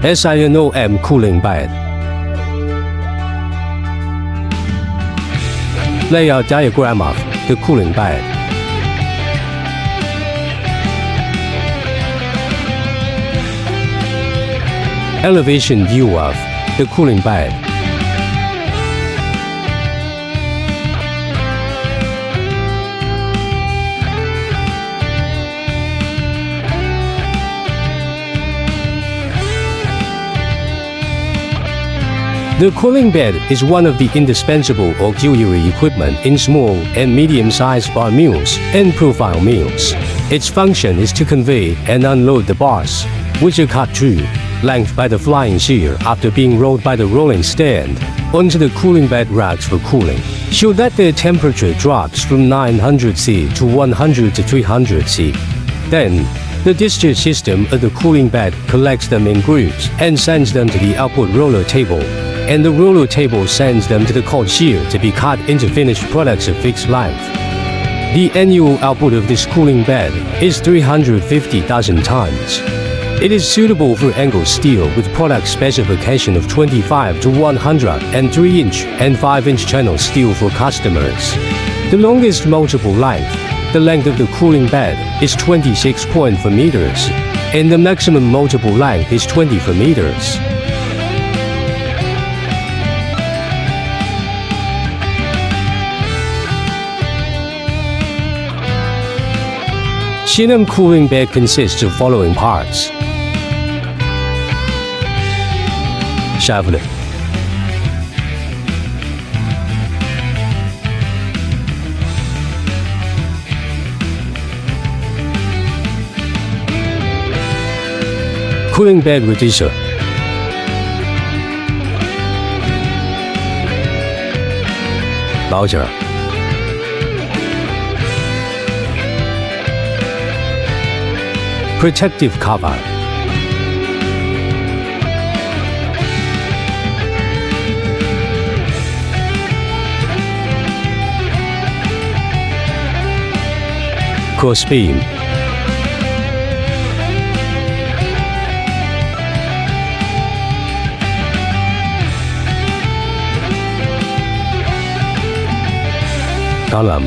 SINOM Cooling Bed. Layout diagram of the cooling bed. Elevation view of the cooling bed. The cooling bed is one of the indispensable auxiliary equipment in small and medium-sized bar mills and profile mills. Its function is to convey and unload the bars, which are cut to length by the flying shear after being rolled by the rolling stand, onto the cooling bed racks for cooling, so that their temperature drops from 900 C to 100 to 300 C. Then, the discharge system of the cooling bed collects them in groups and sends them to the output roller table, and the roller table sends them to the cold shear to be cut into finished products of fixed length. The annual output of this cooling bed is 350,000 tons. It is suitable for angle steel with product specification of 25 to 103 inch and 5-inch channel steel for customers. The longest multiple length, the length of the cooling bed, is 26.4 meters, and the maximum multiple length is 24 meters. SINOM Cooling Bed consists of following parts. Shaft, cooling bed reducer, bowser, protective cover, cross beam, column,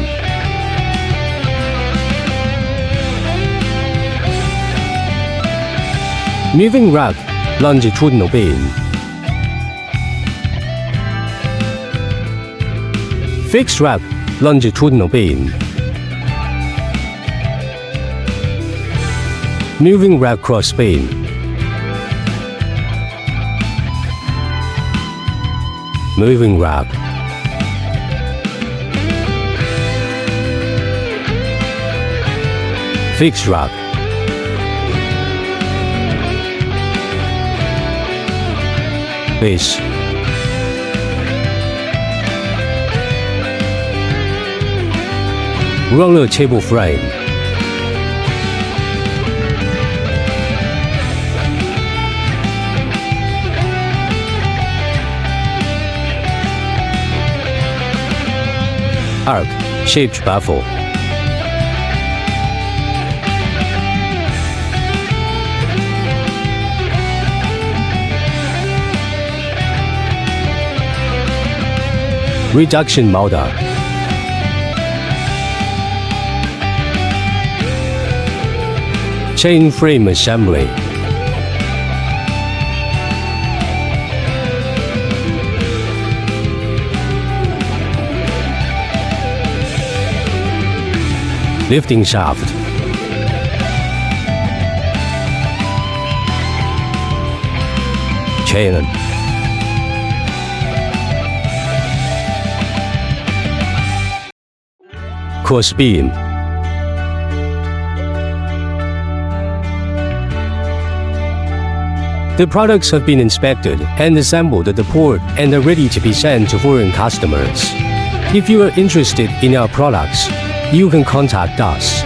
moving rack, longitudinal beam, fixed rack, longitudinal beam, moving rack cross beam, moving rack, fixed rack, base, roller table frame, arc-shaped baffle, reduction molder, chain frame assembly, lifting shaft, chain, cross beam, the products have been inspected and assembled at the port and are ready to be sent to foreign customers. If you are interested in our products, you can contact us.